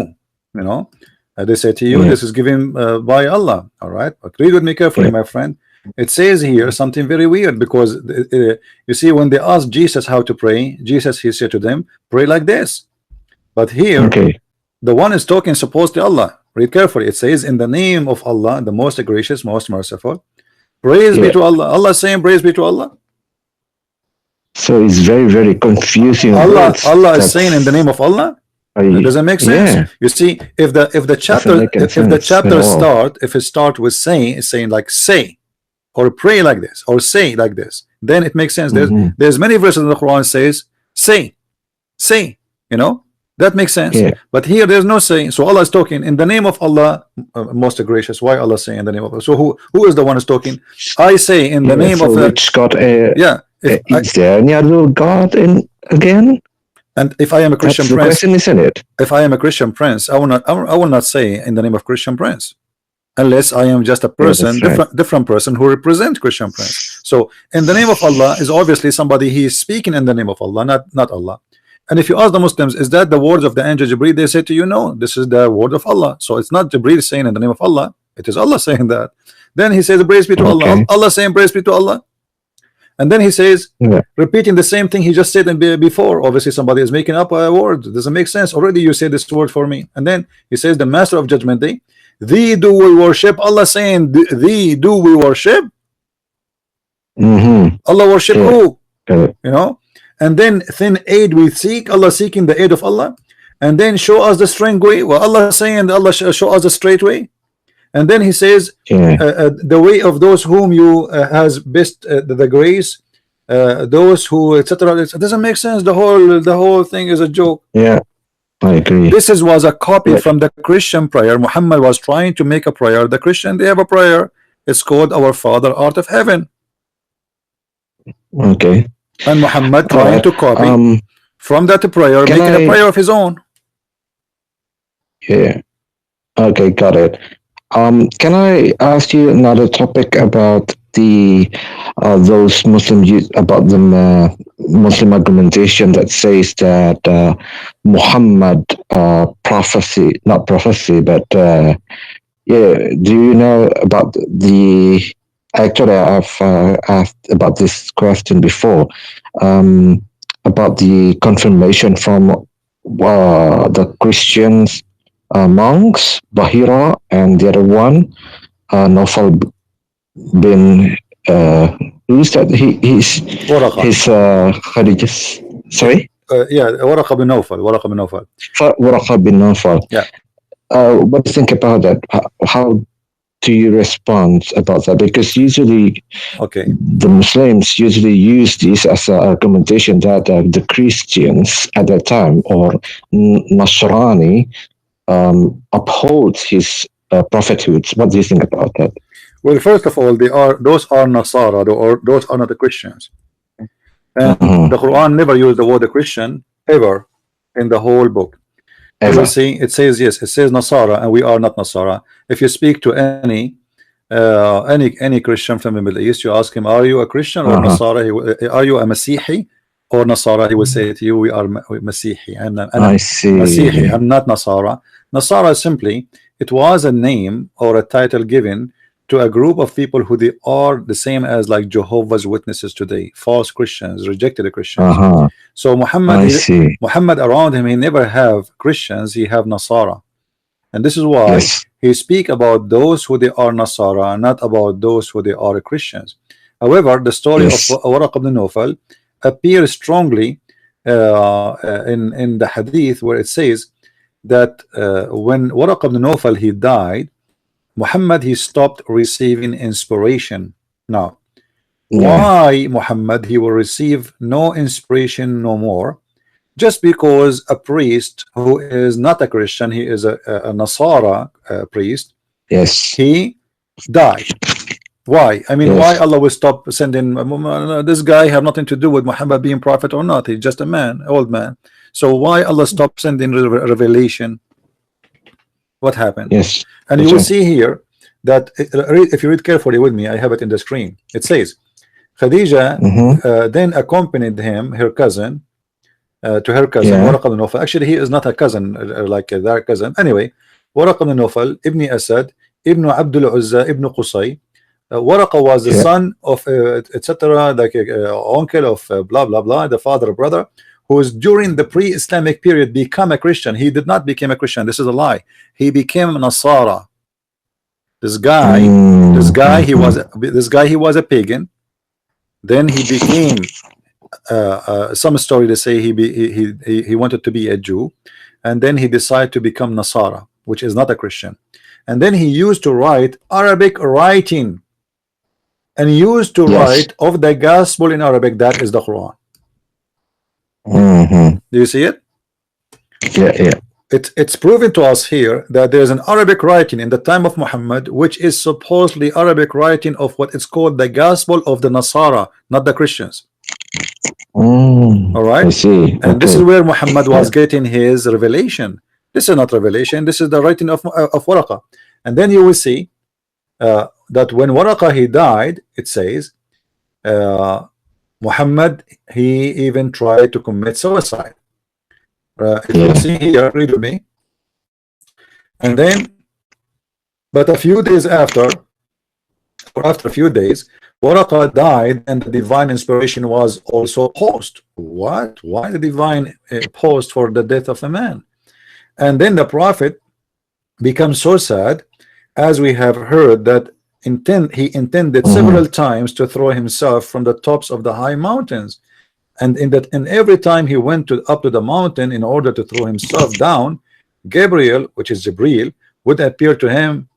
They say to you, this is given by Allah. All right. But read with me carefully, my friend. It says here something very weird, because you see, when they asked Jesus how to pray, Jesus, he said to them, pray like this. But here, the one is talking supposed to Allah. Read carefully. It says, in the name of Allah, the most gracious, most merciful. Praise be to Allah. Allah saying praise be to Allah. So it's very, very confusing. Allah is saying in the name of Allah. It doesn't make sense. Yeah. You see, if the chapter start with saying like say, or pray like this, or say like this, then it makes sense. There's many verses in the Quran says say. That makes sense. But here there's no saying. So Allah is talking in the name of Allah, most gracious. Why Allah saying in the name of Allah? So who is the one who's talking? I say in the name of which God? Is there any other God again? And if I am a Christian That's the prince, question, isn't it? if I am a Christian prince, I will not say in the name of Christian prince, unless I am just a person, different person who represent Christian prince. So in the name of Allah is obviously somebody he is speaking in the name of Allah, not Allah. And if you ask the Muslims, is that the words of the angel Jibreel? They say to you, no, this is the word of Allah. So it's not Jibreel saying in the name of Allah, it is Allah saying that. Then he says, praise be to Allah. Allah saying praise be to Allah. And then he says, repeating the same thing he just said before. Obviously somebody is making up a word. It doesn't make sense. Already you say this word for me. And then he says, the master of judgment day, thee do we worship. Allah saying, thee do we worship. Allah worship who? And then thin aid we seek, Allah seeking the aid of Allah. And then show us the straight way. Well, Allah saying Allah show us the straight way. And then he says the way of those whom you has best the grace, those who etc. It doesn't make sense. The whole thing is a joke. Yeah, I agree. This was a copy from the Christian prayer. Muhammad was trying to make a prayer. The Christian, they have a prayer. It's called Our Father art of heaven. Okay. And Muhammad trying to copy from that prayer, making a prayer of his own. Yeah. Okay, got it. Can I ask you another topic about those Muslim about the Muslim argumentation that says that Muhammad not prophecy, but do you know about the? Actually, I've asked about this question before, about the confirmation from the Christians monks, Bahira, and the other one, Nawfal bin, who's that? He's Khadija's, sorry? Waraqa bin Nawfal. Waraqa bin Nawfal. Yeah. What do you think about that? How do you respond about that? Because usually the Muslims usually use this as an argumentation that the Christians at that time, or Nasrani, upholds his prophethood. What do you think about that? Well, first of all, those are Nasara, or those are not the Christians. And the Quran never used the word Christian ever in the whole book. You will ever. see it says, yes, it says Nasara, and we are not Nasara. If you speak to any Christian from the Middle East, you ask him, are you a Christian or Nasara? Are you a Masihi or Nasara? He will say to you, we are Masihi, and I see. Masihi, I'm not Nasara. Nasara simply, it was a name or a title given to a group of people who they are the same as like Jehovah's Witnesses today, false Christians, rejected Christians. So Muhammad, Muhammad around him, he never have Christians, he have Nasara, and this is why he speak about those who they are Nasara, not about those who they are Christians. However, the story of Waraq ibn Nawfal appears strongly in the hadith where it says that when Waraq ibn Nawfal he died, Muhammad he stopped receiving inspiration. Now, why Muhammad he will receive no inspiration no more? Just because a priest who is not a Christian, he is a Nasara priest, he died. Why? I mean, why Allah will stop sending this guy? Have nothing to do with Muhammad being prophet or not. He's just a man, old man. So why Allah stop sending revelation? What happened? And you will see here that if you read carefully with me, I have it in the screen. It says Khadija then accompanied him, her cousin, to her cousin Waraq ibn Nawfal. Actually, he is not a cousin like their cousin. Anyway, Waraq ibn Nawfal, Ibn Asad, Ibn Abdul Uzza, Ibn Qusay. Waraqa was the son of etc. like uncle of blah blah blah, the father brother, who is during the pre-Islamic period become a Christian. He did not become a Christian. This is a lie. He became Nasara. This guy, he was a pagan. Then he became some story to say he wanted to be a Jew, and then he decided to become Nasara, which is not a Christian. And then he used to write Arabic writing, and he used to write of the gospel in Arabic. That is the Quran. Do you see it? It's proven to us here that there's an Arabic writing in the time of Muhammad, which is supposedly Arabic writing of what is called the gospel of the Nasara, not the Christians. All right, and this is where Muhammad was getting his revelation. This is not revelation, this is the writing of Waraqa. And then you will see that when Waraqa he died, it says Muhammad he even tried to commit suicide. If you see here, read with me. And then, but a few days after, or after a few days, Waraqa died, and the divine inspiration was also paused. What? Why the divine paused for the death of a man? And then the prophet becomes so sad, as we have heard, that he intended several times to throw himself from the tops of the high mountains. And every time he went up to the mountain in order to throw himself down, Gabriel, which is Jibreel, would appear to him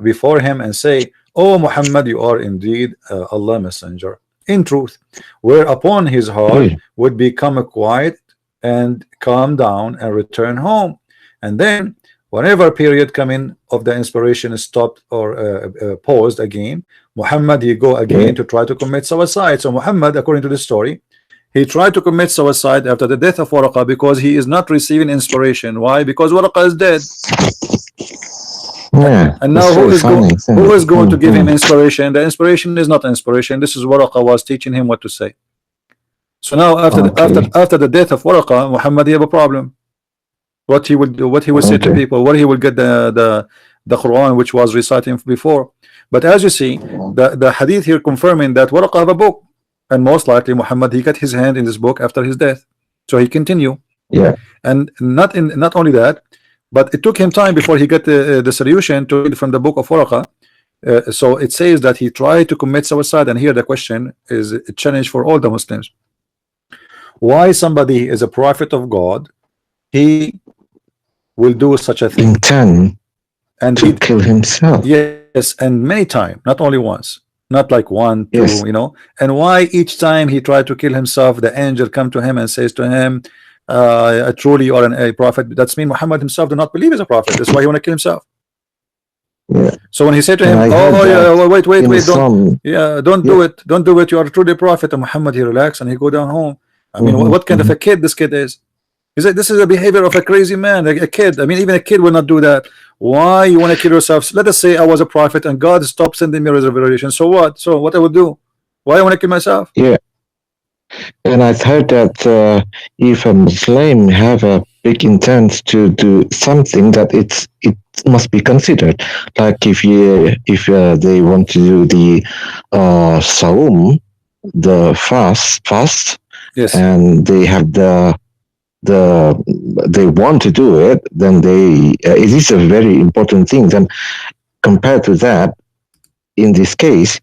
before him and say, "Oh Muhammad, you are indeed Allah messenger in truth," whereupon his heart would become quiet and calm down and return home. And then whenever period coming of the inspiration is stopped or paused again, Muhammad he go again to try to commit suicide. So Muhammad, according to the story, he tried to commit suicide after the death of Waraqa because he is not receiving inspiration. Why? Because Waraqa is dead. And now who is going to give him inspiration? The inspiration is not inspiration. This is Waraqa was teaching him what to say. So now after the death of Waraqa, Muhammad he have a problem. What he would do, what he would say to people, where he will get the Quran which was reciting before. But as you see, the hadith here confirming that Waraqa have a book. And most likely Muhammad he got his hand in this book after his death, so he continue. And not only that, but it took him time before he got the solution to read from the book of Waraqa. So it says that he tried to commit suicide, and here the question is a challenge for all the Muslims. Why somebody is a prophet of God, he will do such a thing and to kill himself? Yes, and many times, not only once. Not like one, two, you know. And why each time he tried to kill himself, the angel come to him and says to him, truly you are a prophet. That's mean Muhammad himself do not believe he's a prophet. That's why he want to kill himself. So when he said to him, wait, don't do it, you are truly a prophet, and Muhammad he relaxed and he go down home. I mean, what kind of a kid this kid is? He said this is the behavior of a crazy man, a kid. I mean, even a kid will not do that. Why you want to kill yourself? Let us say I was a prophet and God stopped sending me revelation. So what? So what I would do? Why I want to kill myself? Yeah. And I've heard that if a Muslim have a big intent to do something, that it must be considered. Like if they want to do the saum, the fast, Yes. and they have they want to do it, then it is a very important thing. Then compared to that, in this case,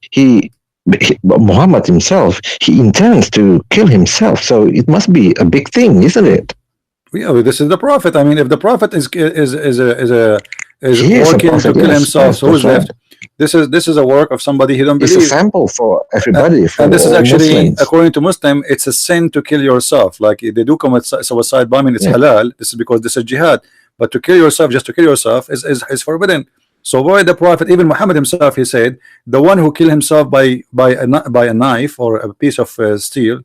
Muhammad himself, he intends to kill himself. So it must be a big thing, isn't it? Yeah, this is the prophet. I mean, if the prophet is He is a working prophet, to kill yes, himself, yes, so who's that's left? This is a work of somebody he don't It's a believe. sample for everybody, for And this is all actually, Muslims. according to Muslim, it's a sin to kill yourself. Like if they do commit suicide bombing, it's Yeah. halal. This is because this is jihad. But to kill yourself, just to kill yourself, is forbidden. So why the prophet, even Muhammad himself, he said, the one who kill himself by a knife or a piece of steel,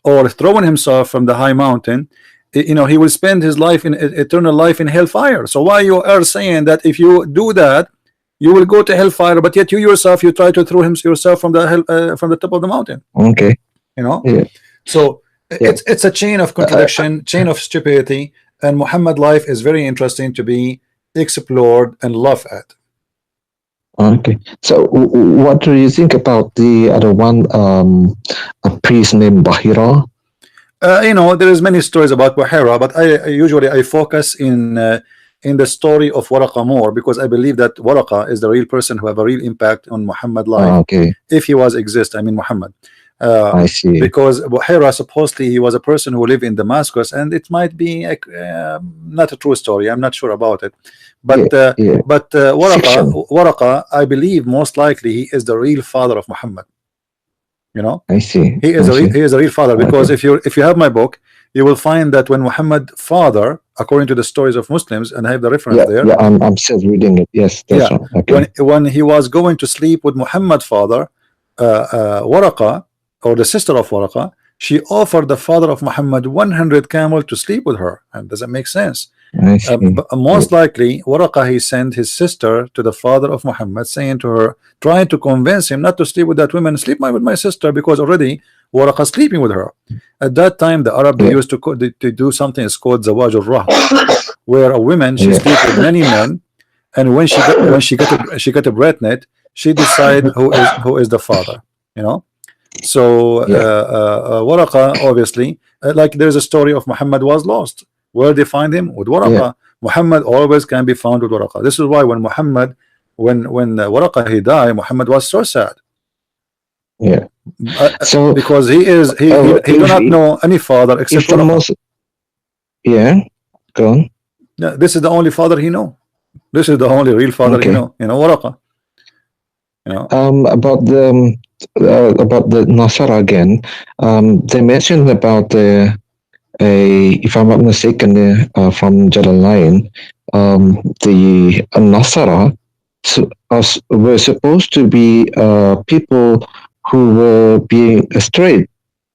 or throwing himself from the high mountain, you know, he will spend his life in eternal life in hellfire. So why you are saying that if you do that, you will go to hellfire, but yet you yourself, you try to throw yourself from the from the top of the mountain? Okay. You know. Yeah. So Yeah. it's a chain of contradiction, chain of stupidity, and Muhammad life is very interesting to be explored and laughed at. Okay. So what do you think about the other one, a priest named Bahira? You know, there is many stories about Buhira, but I usually focus in the story of Waraqa more, because I believe that Waraqa is the real person who have a real impact on Muhammad life, Okay. if he was exist. I mean Muhammad. I see. Because Buhira supposedly he was a person who lived in Damascus, and it might be not a true story. I'm not sure about it, but Waraqa, I believe most likely he is the real father of Muhammad. You know, I see. he is a real father, because if you have my book, you will find that when Muhammad father, according to the stories of Muslims, and I have the reference there. Yeah, I'm still reading it. Yes, that's right. Okay. When he was going to sleep with Muhammad father, Waraqa, or the sister of Waraqa, she offered the father of Muhammad 100 camel to sleep with her. And does that make sense? But most likely Waraqa, he sent his sister to the father of Muhammad, saying to her, trying to convince him not to sleep with that woman, sleep with my sister, because already Waraqa sleeping with her. At that time the Arab, they used to do something, it's called Zawaj al-Rah, where a woman, she sleep with many men, and when she got pregnant, she decide who is the father, you know. So Waraqa, obviously, like there's a story of Muhammad was lost. Where they find him? With Waraqa. Muhammad always can be found with Waraqa. This is why when Muhammad, when Waraqa he died, Muhammad was so sad. Yeah. So because he do not know any father except Waraqa. Yeah. Go on. Yeah, this is the only father he know. This is the only real father he know. You know, Waraqa. You know. About the Nasara again. They mentioned about if I'm not mistaken, from Jalalain, the Nasara were supposed to be people who were being astray,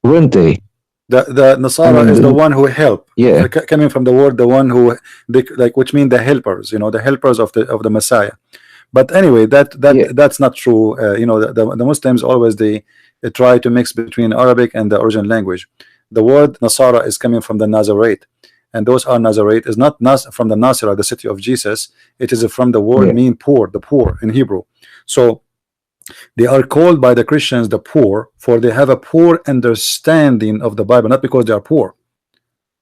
weren't they? The Nasara is the one who help. Yeah. Coming from the word, the one who, like, which mean the helpers. You know, the helpers of the Messiah. But anyway, that's not true. You know, the Muslims always they try to mix between Arabic and the original language. The word Nasara is coming from the Nazarite, and those are Nazarite is not from the Nasira, the city of Jesus. It is from the word mean poor, the poor in Hebrew. So they are called by the Christians the poor, for they have a poor understanding of the Bible, not because they are poor.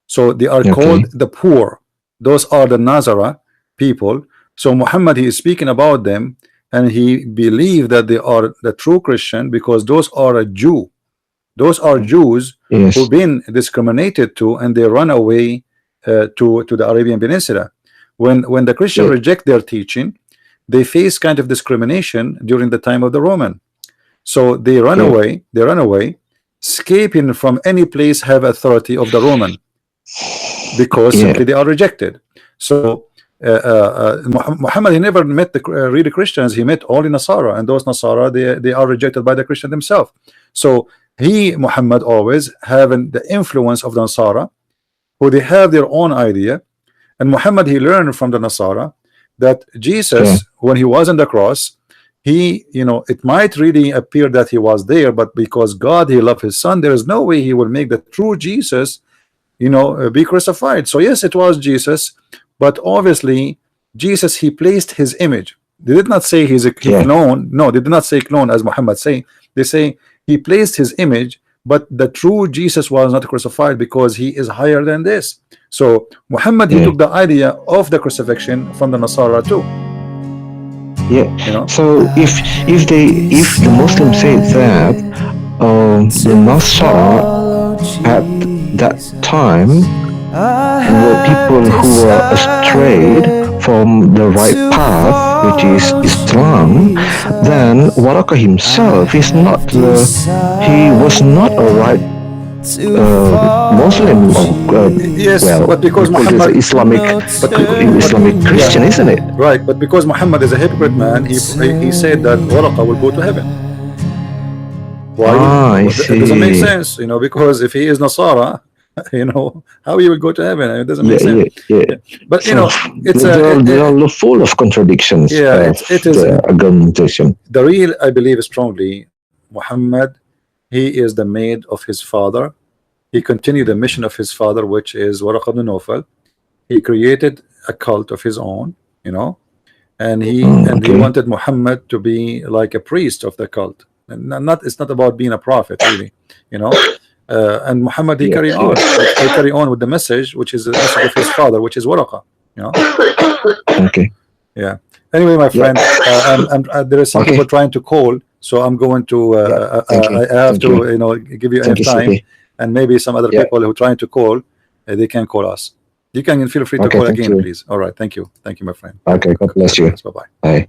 So they are called the poor. Those are the Nazara people. So Muhammad, he is speaking about them, and he believed that they are the true Christian, because those are a Jew. Those are Jews who've been discriminated to, and they run away to the Arabian Peninsula. When the Christian reject their teaching, they face kind of discrimination during the time of the Roman. So they run away. They run away, escaping from any place have authority of the Roman, because simply they are rejected. So Muhammad, he never met the really Christians. He met only Nasara, and those Nasara, they are rejected by the Christian themselves. So Muhammad always having the influence of the Nasara, who they have their own idea. And Muhammad, he learned from the Nasara that Jesus, Yeah. when he was on the cross, he, you know, it might really appear that he was there, but because God, he loved his son, there is no way he will make the true Jesus, you know, be crucified. So yes, it was Jesus, but obviously Jesus, he placed his image. They did not say he's a Yeah. clone. No, they did not say clone as Muhammad say. They say he placed his image, but the true Jesus was not crucified because he is higher than this. So Muhammad, he Yeah. took the idea of the crucifixion from the Nasara too. Yeah. You know, So if the Muslims say that the Nasara at that time were people who were astrayed from the right path, which is Islam, then Waraka himself is not he was not a right Muslim or yes, well, but because because it's Muhammad, Islamic, Islamic Christian, yeah, isn't it? right, but because Muhammad is a hypocrite man, he said that Waraqa will go to heaven. Why? I It doesn't make see. sense, you know, because if he is Nasara, you know, how he will go to heaven? It doesn't make sense. Yeah. But you So know, it's they are full of contradictions. yeah, it is the argumentation. the real. I believe strongly, Muhammad, he is the maid of his father. He continued the mission of his father, which is Waraq ibn Nawfal. He created a cult of his own, you know, and he Okay. wanted Muhammad to be like a priest of the cult. And not it's not about being a prophet, really, you know. And Muhammad, he Yes, carry on. yes. He carry on with the message, which is the message of his father, which is Waraqa, you know. Okay. Yeah. Anyway, my friend, there are some Okay. people trying to call, so I'm going to. Thank you. I have Thank to, you. you know, give you Thank enough you, time, CP. and maybe some other Yeah. people who are trying to call, they can call us. You can feel free to Okay, call thank again, you. please. All right. Thank you. Thank you, my friend. Okay, God bless you. Bye bye. Bye.